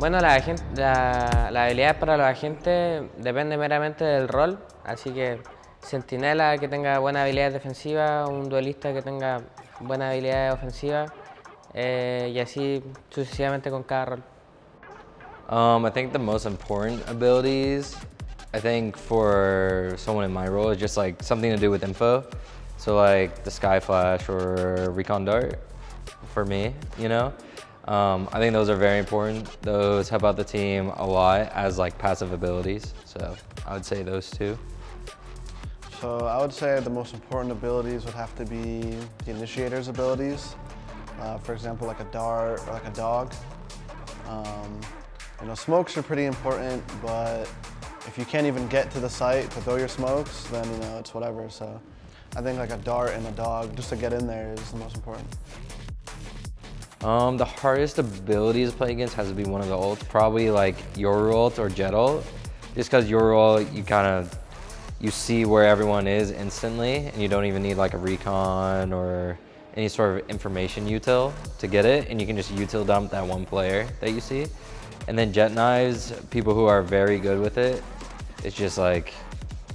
Bueno, la habilidad para los agentes depende meramente del rol, así que centinela que tenga buena habilidad defensiva, un duelista que tenga buena habilidad ofensiva y así sucesivamente con cada rol. I think the most important abilities, I think for someone in my role, is just like something to do with info. So like the Sky Flash or Recon Dart for me, you know? I think those are very important. Those help out the team a lot as like passive abilities. So I would say those two. So I would say the most important abilities would have to be the initiator's abilities. For example, like a dart or like a dog. Smokes are pretty important, but if you can't even get to the site to throw your smokes, then it's whatever. So I think like a dart and a dog, just to get in there, is the most important. The hardest abilities to play against has to be one of the ults, probably like your ult or Jet ult. Just because your ult, you see where everyone is instantly, and you don't even need like a recon or any sort of information util to get it, and you can just util dump that one player that you see. And then Jet Knives, people who are very good with it, it's just like,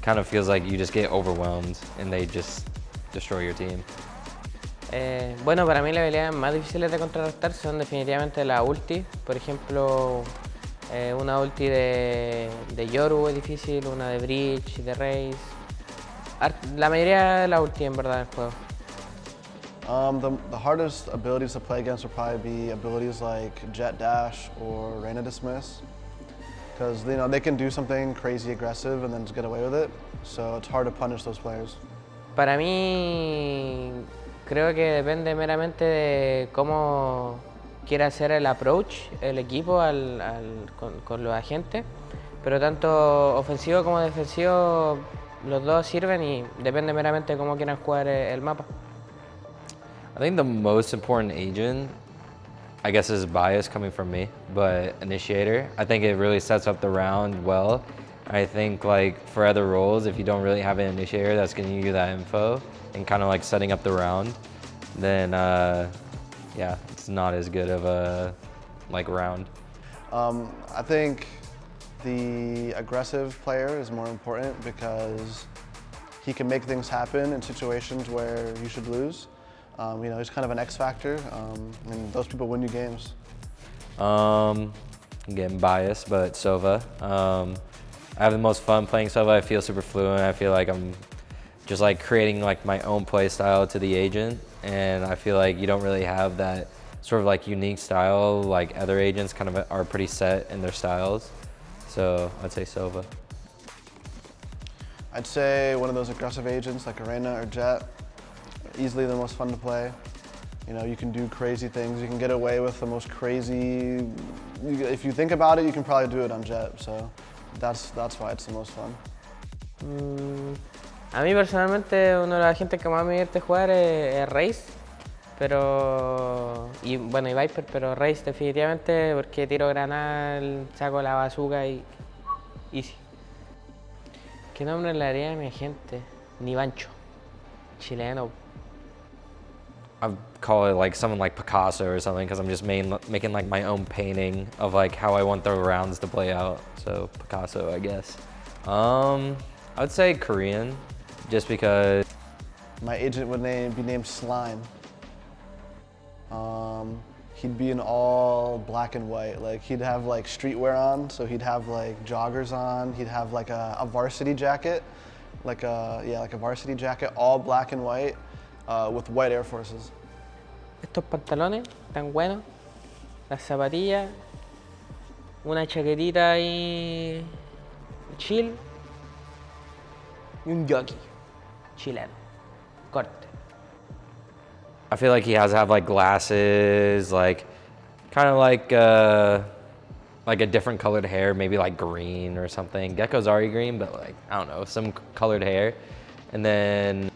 kind of feels like you just get overwhelmed and they just destroy your team. Bueno, para mí las habilidades más difíciles de contrarrestar son definitivamente la ulti. Por ejemplo, una ulti de Yoru es difícil, una de Breach, de Raze. La mayoría de la ulti en verdad en el juego. The hardest abilities to play against would probably be abilities like Jet Dash or Reyna Dismiss. Because they can do something crazy aggressive and then just get away with it. So it's hard to punish those players. Para mí, creo que depende meramente de cómo quiera hacer el approach el equipo con los agentes. Pero tanto ofensivo como defensivo, los dos sirven y depende meramente de cómo quieran jugar el mapa. I think the most important agent, I guess is bias coming from me, but initiator. I think it really sets up the round well. I think like for other roles, if you don't really have an initiator that's giving you that info and kind of like setting up the round, then yeah, it's not as good of a like round. I think the aggressive player is more important because he can make things happen in situations where you should lose. He's kind of an X factor, and those people win you games. I'm getting biased, but Sova. I have the most fun playing Sova. I feel super fluent. I feel like I'm just like creating like my own play style to the agent, and I feel like you don't really have that sort of like unique style like other agents kind of are pretty set in their styles. So I'd say Sova. I'd say one of those aggressive agents like Arena or Jet. Easily the most fun to play. You can do crazy things. You can get away with the most crazy. If you think about it, you can probably do it on Jet. So that's why it's the most fun. A mí personalmente uno de los agentes que más me divierte jugar es Raze, y Viper, pero Raze definitivamente porque tiro granal, saco la bazooka y easy. ¿Qué nombre le haría a mi agente? Nivancho, chileno. I call it like someone like Picasso or something because I'm just making like my own painting of like how I want the rounds to play out. So Picasso, I guess. I would say Korean, just because. My agent would be named Slime. He'd be in all black and white. Like he'd have like streetwear on, so he'd have like joggers on. He'd have like a varsity jacket, like a varsity jacket, all black and white. With white Air Forces. Estos pantalones tan buenos, las zapatillas, una chaquetita ahí chill y un jockey chileno, corte. I feel like he has to have like glasses, like kind of like a different colored hair, maybe like green or something. Gecko's already green, but like I don't know, some colored hair, and then.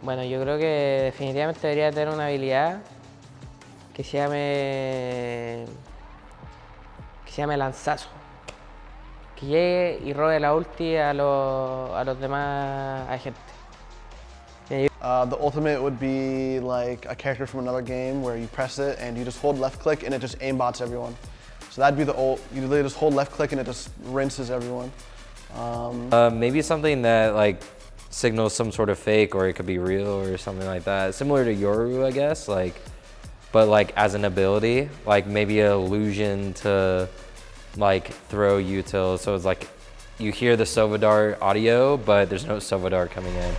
Bueno, yo creo que definitivamente debería tener una habilidad que se llame lanzazo. Que llegue y robe la ulti a los demás agentes. The ultimate would be like a character from another game where you press it and you just hold left click and it just aimbots everyone. So that'd be the ult. You literally just hold left click and it just rinses everyone. Maybe something that like signals some sort of fake, or it could be real or something like that. Similar to Yoru, I guess, like, but like as an ability, like maybe an illusion to like throw util. So it's like you hear the Sova Dart audio, but there's no Sova Dart coming in.